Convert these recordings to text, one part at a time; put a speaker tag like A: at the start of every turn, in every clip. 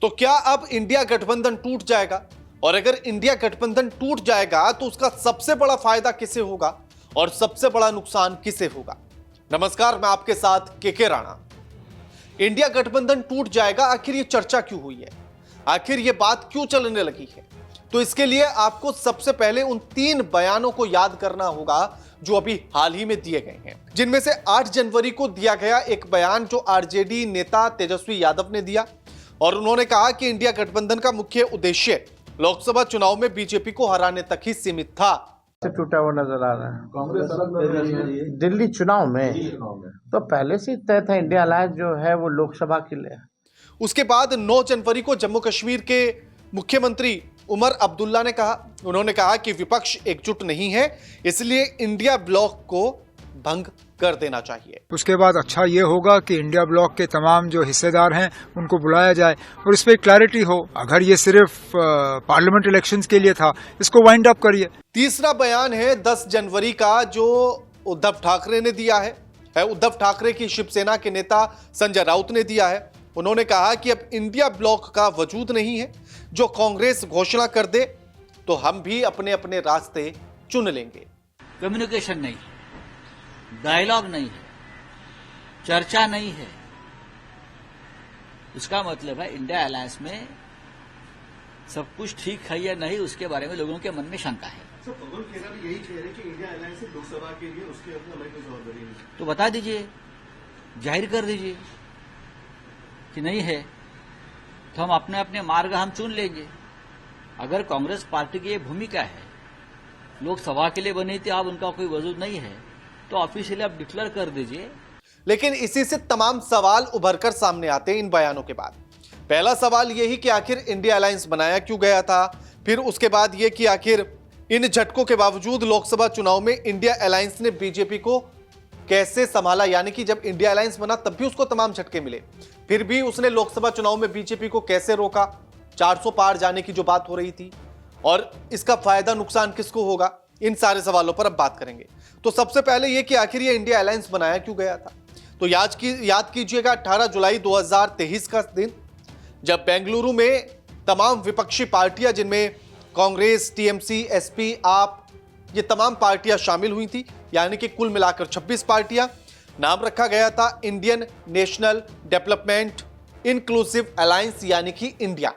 A: तो क्या अब इंडिया गठबंधन टूट जाएगा? और अगर इंडिया गठबंधन टूट जाएगा तो उसका सबसे बड़ा फायदा किसे होगा और सबसे बड़ा नुकसान किसे होगा? नमस्कार, मैं आपके साथ के राणा। इंडिया गठबंधन टूट जाएगा, आखिर ये चर्चा क्यों हुई है? आखिर ये बात क्यों चलने लगी है? तो इसके लिए आपको सबसे पहले उन 3 बयानों को याद करना होगा जो अभी हाल ही में दिए गए हैं, जिनमें से 8 जनवरी को दिया गया एक बयान जो आरजेडी नेता तेजस्वी यादव ने दिया, और उन्होंने कहा कि इंडिया गठबंधन का मुख्य उद्देश्य लोकसभा चुनाव में बीजेपी को हराने तक ही सीमित था।
B: से टूटा हुआ नजर आ रहा है।
C: कांग्रेस अलग
B: दिल्ली चुनाव में तो पहले से ही तय था, इंडिया अलायंस जो है वो लोकसभा के लिए।
A: उसके बाद 9 जनवरी को जम्मू कश्मीर के मुख्यमंत्री उमर अब्दुल्ला ने कहा, उन्होंने कहा कि विपक्ष एकजुट नहीं है, इसलिए इंडिया ब्लॉक को भंग कर देना चाहिए।
C: उसके बाद अच्छा ये होगा कि इंडिया ब्लॉक के तमाम जो हिस्सेदार हैं उनको बुलाया जाए और इस पे क्लैरिटी हो। अगर ये सिर्फ पार्लियामेंट इलेक्शंस के लिए था, इसको वाइंड अप करिए।
A: तीसरा बयान है 10 जनवरी का जो उद्धव ठाकरे ने दिया है उद्धव ठाकरे की शिवसेना के नेता संजय राउत ने दिया है। उन्होंने कहा कि अब इंडिया ब्लॉक का वजूद नहीं है, जो कांग्रेस घोषणा कर दे तो हम भी अपने अपने रास्ते चुन लेंगे।
D: कम्युनिकेशन नहीं है, डायलॉग नहीं है, चर्चा नहीं है। इसका मतलब है इंडिया अलायंस में सब कुछ ठीक है या नहीं, उसके बारे में लोगों के मन में शंका है।
E: पवन खेरा भी यही कह रहे हैं कि इंडिया अलायंस से लोकसभा के लिए उसके अपना मैं कोई जवाबदारी नहीं।
D: तो बता दीजिए, जाहिर कर दीजिए कि नहीं है, तो हम अपने अपने मार्ग हम चुन लेंगे। अगर कांग्रेस पार्टी की ये भूमिका है, लोकसभा के लिए बनी थी, अब उनका कोई वजूद नहीं है, तो ऑफिशियली आप डिक्लेयर कर दीजिए।
A: लेकिन इसी से तमाम सवाल उभरकर सामने आते हैं इन बयानों के बाद। पहला सवाल यही कि आखिर इंडिया अलायंस बनाया क्यों गया था? फिर उसके बाद यह कि आखिर इन झटकों के बावजूद लोकसभा चुनाव में इंडिया अलायंस ने बीजेपी को कैसे संभाला, यानी कि जब इंडिया अलायंस बना तब भी उसको तमाम झटके मिले, फिर भी उसने लोकसभा चुनाव में बीजेपी को कैसे रोका? 400 पार जाने की जो बात हो रही थी, और इसका फायदा नुकसान किसको होगा? इन सारे सवालों पर अब बात करेंगे। तो सबसे पहले यह कि आखिर ये इंडिया अलायंस बनाया क्यों गया था? तो याद कीजिएगा 18 जुलाई 2023 का दिन, जब बेंगलुरु में तमाम विपक्षी पार्टियां, जिनमें कांग्रेस, टीएमसी, एसपी, आप, ये तमाम पार्टियां शामिल हुई थी, यानी कि कुल मिलाकर 26 पार्टियां। नाम रखा गया था Indian national development inclusive alliance, यानी कि इंडिया।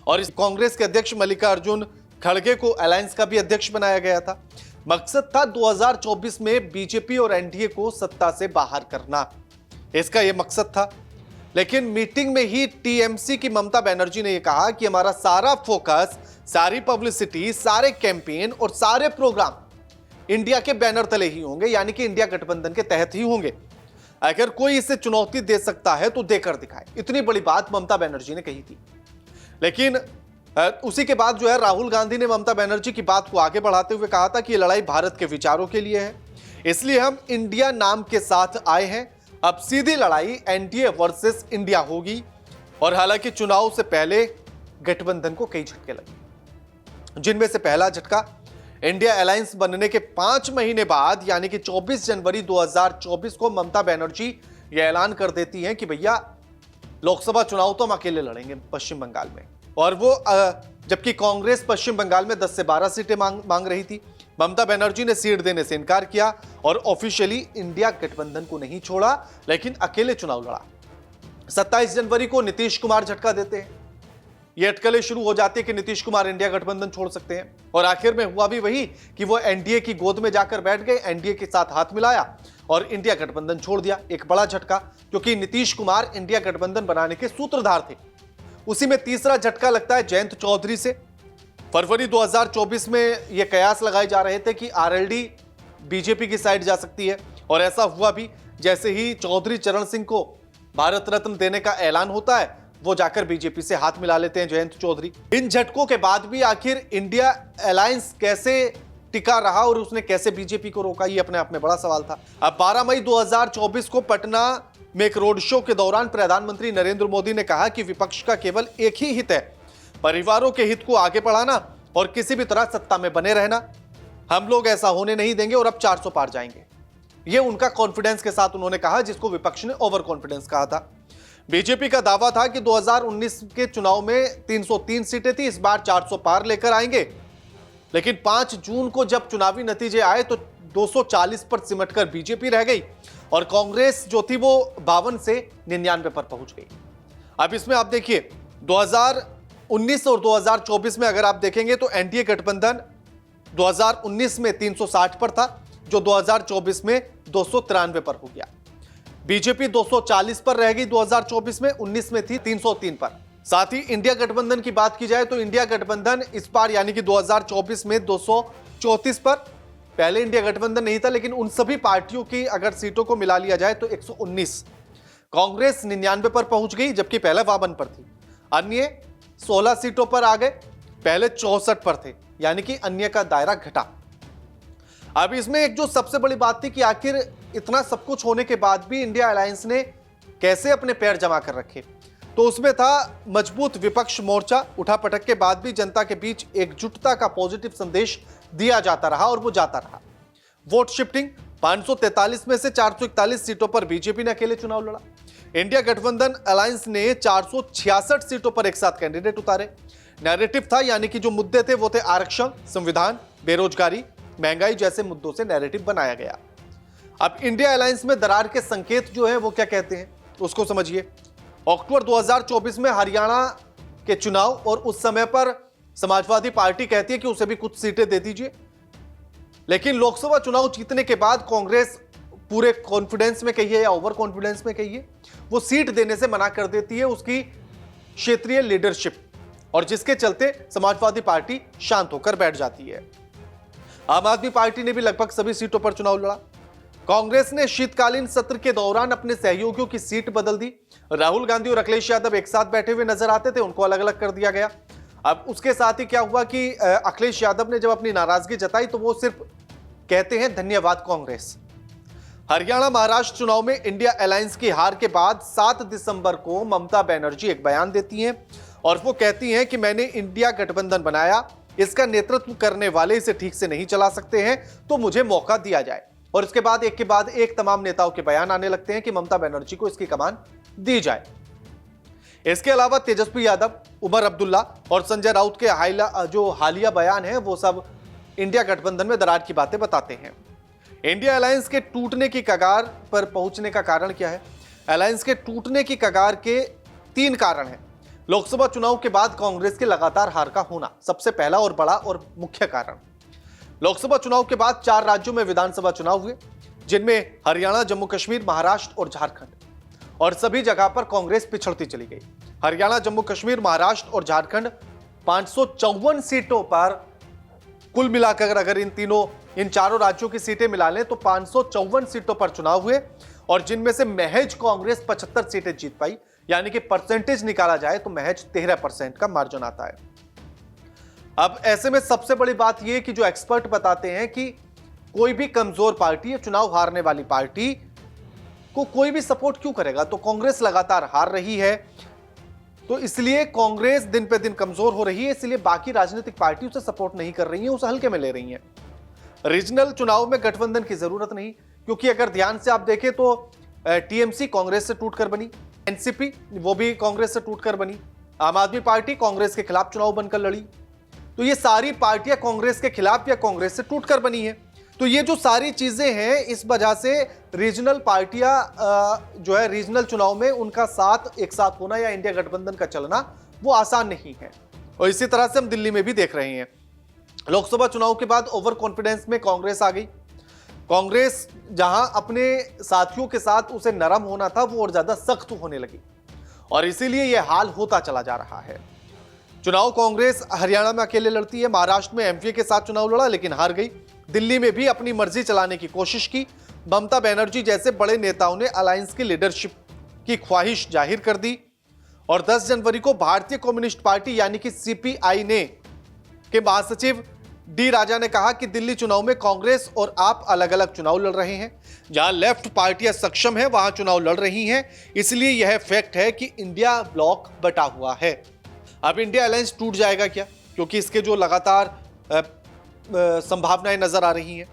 A: और इस कांग्रेस के अध्यक्ष मल्लिकार्जुन खड़गे को अलायंस का भी अध्यक्ष बनाया गया था। मकसद था 2024 में बीजेपी और एनडीए को सत्ता से बाहर करना, इसका यह मकसद था। लेकिन मीटिंग में ही टीएमसी की ममता बनर्जी ने यह कहा कि हमारा सारा फोकस, सारी पब्लिसिटी, सारे कैंपेन और सारे प्रोग्राम इंडिया के बैनर तले ही होंगे, यानी कि इंडिया गठबंधन के तहत ही होंगे। अगर कोई इसे चुनौती दे सकता है तो देकर दिखाए, इतनी बड़ी बात ममता बनर्जी ने कही थी। लेकिन उसी के बाद जो है राहुल गांधी ने ममता बनर्जी की बात को आगे बढ़ाते हुए कहा था कि ये लड़ाई भारत के विचारों के लिए है, इसलिए हम इंडिया नाम के साथ आए हैं। अब सीधी लड़ाई एनडीए वर्सेस इंडिया होगी। और हालांकि चुनाव से पहले गठबंधन को कई झटके लगे, जिनमें से पहला झटका इंडिया अलायंस बनने के 5 महीने बाद, यानी कि 24 जनवरी 2024 को ममता बनर्जी यह ऐलान कर देती हैं कि भैया लोकसभा चुनाव तो हम अकेले लड़ेंगे पश्चिम बंगाल में। और वो जबकि कांग्रेस पश्चिम बंगाल में 10 से 12 सीटें मांग रही थी, ममता बनर्जी ने सीट देने से इनकार किया और ऑफिशियली इंडिया गठबंधन को नहीं छोड़ा, लेकिन अकेले चुनाव लड़ा। 27 जनवरी को नीतीश कुमार झटका देते हैं। ये अटकलें शुरू हो जाती है कि नीतीश कुमार इंडिया गठबंधन छोड़ सकते हैं, और आखिर में हुआ भी वही कि वो एनडीए की गोद में जाकर बैठ गए, एनडीए के साथ हाथ मिलाया और इंडिया गठबंधन छोड़ दिया। एक बड़ा झटका, क्योंकि नीतीश कुमार इंडिया गठबंधन बनाने के सूत्रधार थे। उसी में तीसरा झटका लगता है जयंत चौधरी से। फरवरी 2024 में यह कयास लगाए जा रहे थे कि आरएलडी बीजेपी की साइड जा सकती है, और ऐसा हुआ भी। जैसे ही चौधरी चरण सिंह को भारत रत्न देने का ऐलान होता है, वो जाकर बीजेपी से हाथ मिला लेते हैं जयंत चौधरी। इन झटकों के बाद भी आखिर इंडिया अलायंस कैसे टिका रहा और उसने कैसे बीजेपी को रोका, ये अपने आप में बड़ा सवाल था। अब 12 मई 2024 को पटना में एक रोड शो के दौरान प्रधानमंत्री नरेंद्र मोदी ने कहा कि विपक्ष का केवल एक ही हित है, परिवारों के हित को आगे बढ़ाना और किसी भी तरह सत्ता में बने रहना। हम लोग ऐसा होने नहीं देंगे और अब 400 पार जाएंगे। यह उनका कॉन्फिडेंस के साथ उन्होंने कहा, जिसको विपक्ष ने ओवर कॉन्फिडेंस कहा था। बीजेपी का दावा था कि 2019 के चुनाव में 303 सीटें थी, इस बार 400 पार लेकर आएंगे। लेकिन 5 जून को जब चुनावी नतीजे आए तो 240 पर सिमटकर बीजेपी रह गई और कांग्रेस जो थी वो 52 से 99 पर पहुंच गई। अब इसमें आप देखिए 2019 और 2024 में अगर आप देखेंगे तो एनडीए गठबंधन 2019 में 360 पर था, जो 2024 में 293 पर हो गया। बीजेपी 240 पर रह गई 2024 में, 19 में थी 303 पर। साथ ही इंडिया गठबंधन की बात की जाए तो इंडिया गठबंधन इस बार यानी कि 2024 में 234 पर। पहले इंडिया गठबंधन नहीं था, लेकिन उन सभी पार्टियों की अगर सीटों को मिला लिया जाए तो 119। कांग्रेस 99 पर पहुंच गई, जबकि पहले 52 पर थी। अन्य 16 सीटों पर आ गए, पहले 64 पर थे, यानी कि अन्य का दायरा घटा। अब इसमें एक जो सबसे बड़ी बात थी कि आखिर इतना सब कुछ होने के बाद भी इंडिया अलायंस ने कैसे अपने पैर जमा कर रखे, तो उसमें था मजबूत विपक्ष मोर्चा। उठापटक के बाद भी जनता के बीच एकजुटता का पॉजिटिव संदेश दिया जाता रहा और वो जाता रहा। वोट शिफ्टिंग, 543 में से 441 सीटों पर बीजेपी ने अकेले चुनाव लड़ा। इंडिया गठबंधन अलायंस ने 466 सीटों पर एक साथ कैंडिडेट उतारे। नैरेटिव था, यानी कि जो मुद्दे थे वो थे आरक्षण, संविधान, बेरोजगारी, महंगाई जैसे मुद्दों से नैरेटिव बनाया गया। अब इंडिया अलायंस में दरार के संकेत जो है वो क्या कहते हैं उसको समझिए। अक्टूबर 2024 में हरियाणा के चुनाव, और उस समय पर समाजवादी पार्टी कहती है कि उसे भी कुछ सीटें दे दीजिए, लेकिन लोकसभा चुनाव जीतने के बाद कांग्रेस पूरे कॉन्फिडेंस में कहिए या ओवर कॉन्फिडेंस में कहिए, वो सीट देने से मना कर देती है उसकी क्षेत्रीय लीडरशिप, और जिसके चलते समाजवादी पार्टी शांत होकर बैठ जाती है। आम आदमी पार्टी ने भी लगभग सभी सीटों पर चुनाव लड़ा। कांग्रेस ने शीतकालीन सत्र के दौरान अपने सहयोगियों की सीट बदल दी। राहुल गांधी और अखिलेश यादव एक साथ बैठे हुए नजर आते थे, उनको अलग अलग कर दिया गया। अब उसके साथ ही क्या हुआ कि अखिलेश यादव ने जब अपनी नाराजगी जताई तो वो सिर्फ कहते हैं धन्यवाद कांग्रेस। हरियाणा महाराष्ट्र चुनाव में इंडिया अलायंस की हार के बाद 7 दिसंबर को ममता बनर्जी एक बयान देती हैं और वो कहती हैं कि मैंने इंडिया गठबंधन बनाया, इसका नेतृत्व करने वाले इसे ठीक से नहीं चला सकते हैं, तो मुझे मौका दिया जाए। और इसके बाद एक के बाद एक तमाम नेताओं के बयान आने लगते हैं कि ममता बनर्जी को इसकी कमान दी जाए। इसके अलावा तेजस्वी यादव, उमर अब्दुल्ला और संजय राउत के हालिया बयान हैं वो सब इंडिया गठबंधन में दरार की बातें बताते हैं। इंडिया अलायंस के टूटने की कगार पर पहुंचने का कारण क्या है? अलायंस के टूटने की कगार के 3 कारण हैं। लोकसभा चुनाव के बाद कांग्रेस के लगातार हार का होना सबसे पहला और बड़ा और मुख्य कारण। लोकसभा चुनाव के बाद 4 राज्यों में विधानसभा चुनाव हुए, जिनमें हरियाणा, जम्मू कश्मीर, महाराष्ट्र और झारखंड, और सभी जगह पर कांग्रेस पिछड़ती चली गई। हरियाणा, जम्मू कश्मीर, महाराष्ट्र और झारखंड 554 सीटों पर कुल मिलाकर अगर इन चारों राज्यों की सीटें मिला लें तो 554 सीटों पर चुनाव हुए, और जिनमें से महज कांग्रेस 75 सीटें जीत पाई, यानी कि परसेंटेज निकाला जाए तो महज 13% का मार्जिन आता है। अब ऐसे में सबसे बड़ी बात यह कि जो एक्सपर्ट बताते हैं कि कोई भी कमजोर पार्टी या चुनाव हारने वाली पार्टी को कोई भी सपोर्ट क्यों करेगा, तो कांग्रेस लगातार हार रही है, तो इसलिए कांग्रेस दिन पे दिन कमजोर हो रही है, इसलिए बाकी राजनीतिक पार्टी उसे सपोर्ट नहीं कर रही है, उसे हल्के में ले रही है। रीजनल चुनाव में गठबंधन की जरूरत नहीं, क्योंकि अगर ध्यान से आप देखें तो टीएमसी कांग्रेस से टूटकर बनी, एनसीपी वो भी कांग्रेस से टूटकर बनी, आम आदमी पार्टी कांग्रेस के खिलाफ चुनाव बनकर लड़ी, तो ये सारी पार्टियां कांग्रेस के खिलाफ या कांग्रेस से टूटकर बनी है। तो ये जो सारी चीजें हैं, इस वजह से रीजनल पार्टियां जो है रीजनल चुनाव में उनका साथ एक साथ होना या इंडिया गठबंधन का चलना वो आसान नहीं है। और इसी तरह से हम दिल्ली में भी देख रहे हैं। लोकसभा चुनाव के बाद ओवर कॉन्फिडेंस में कांग्रेस आ गई। कांग्रेस जहां अपने साथियों के साथ उसे नरम होना था वो और ज्यादा सख्त होने लगी, और इसीलिए यह हाल होता चला जा रहा है। चुनाव कांग्रेस हरियाणा में अकेले लड़ती है, महाराष्ट्र में एमपी के साथ चुनाव लड़ा लेकिन हार गई, दिल्ली में भी अपनी मर्जी चलाने की कोशिश की। ममता बनर्जी जैसे बड़े नेताओं ने अलायंस की लीडरशिप की ख्वाहिश जाहिर कर दी, और 10 जनवरी को भारतीय कम्युनिस्ट पार्टी यानी कि सीपीआई के महासचिव डी राजा ने कहा कि दिल्ली चुनाव में कांग्रेस और आप अलग अलग चुनाव लड़ रहे हैं, जहां लेफ्ट पार्टियां सक्षम है वहां चुनाव लड़ रही हैं, इसलिए यह फैक्ट है कि इंडिया ब्लॉक बटा हुआ है। अब इंडिया अलायंस टूट जाएगा क्या, क्योंकि इसके जो लगातार संभावनाएं नजर आ रही हैं,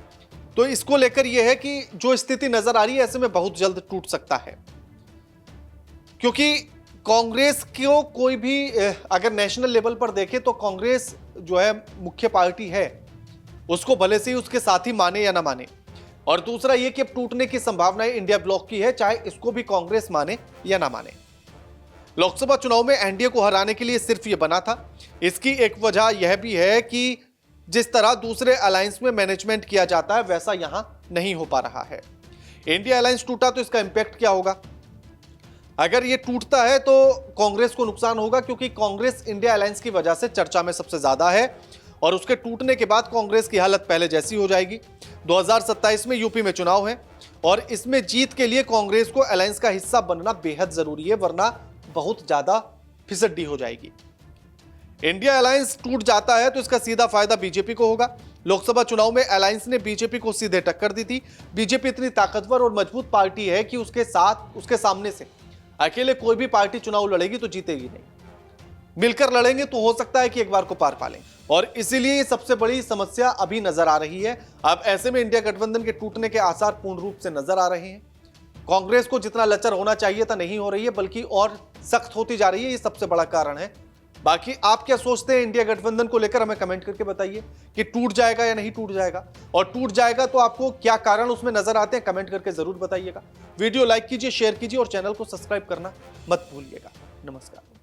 A: तो इसको लेकर यह है कि जो स्थिति नजर आ रही है ऐसे में बहुत जल्द टूट सकता है, क्योंकि कांग्रेस को कोई भी अगर नेशनल लेवल पर देखे तो कांग्रेस जो है मुख्य पार्टी है, उसको भले से ही उसके साथी माने या ना माने। और दूसरा ये कि अब टूटने की संभावनाएं इंडिया ब्लॉक की है, चाहे इसको भी कांग्रेस माने या ना माने। लोकसभा चुनाव में एनडीए को हराने के लिए सिर्फ ये बना था। इसकी एक वजह यह भी है कि जिस तरह दूसरे अलायंस में मैनेजमेंट किया जाता है वैसा यहां नहीं हो पा रहा है। इंडिया अलायंस टूटा तो इसका इंपैक्ट क्या होगा? अगर ये टूटता है तो कांग्रेस को नुकसान होगा, क्योंकि कांग्रेस इंडिया अलायंस की वजह से चर्चा में सबसे ज्यादा है और उसके टूटने के बाद कांग्रेस की हालत पहले जैसी हो जाएगी। 2027 में यूपी में चुनाव है और इसमें जीत के लिए कांग्रेस को अलायंस का हिस्सा बनना बेहद जरूरी है, वरना बहुत ज्यादा फिसड्डी हो जाएगी। इंडिया अलायंस टूट जाता है तो इसका सीधा फायदा बीजेपी को होगा। लोकसभा चुनाव में अलायंस ने बीजेपी को सीधे टक्कर दी थी। बीजेपी इतनी ताकतवर और मजबूत पार्टी है कि उसके सामने से अकेले कोई भी पार्टी चुनाव लड़ेगी तो जीतेगी नहीं, मिलकर लड़ेंगे तो हो सकता है कि एक बार को पार पालें। और इसीलिए ये सबसे बड़ी समस्या अभी नजर आ रही है। अब ऐसे में इंडिया गठबंधन के टूटने के आसार पूर्ण रूप से नजर आ रहे हैं। कांग्रेस को जितना लचर होना चाहिए था नहीं हो रही है, बल्कि और सख्त होती जा रही है। ये सबसे बड़ा कारण है। बाकी आप क्या सोचते हैं इंडिया गठबंधन को लेकर, हमें कमेंट करके बताइए कि टूट जाएगा या नहीं टूट जाएगा, और टूट जाएगा तो आपको क्या कारण उसमें नजर आते हैं, कमेंट करके जरूर बताइएगा। वीडियो लाइक कीजिए, शेयर कीजिए और चैनल को सब्सक्राइब करना मत भूलिएगा। नमस्कार।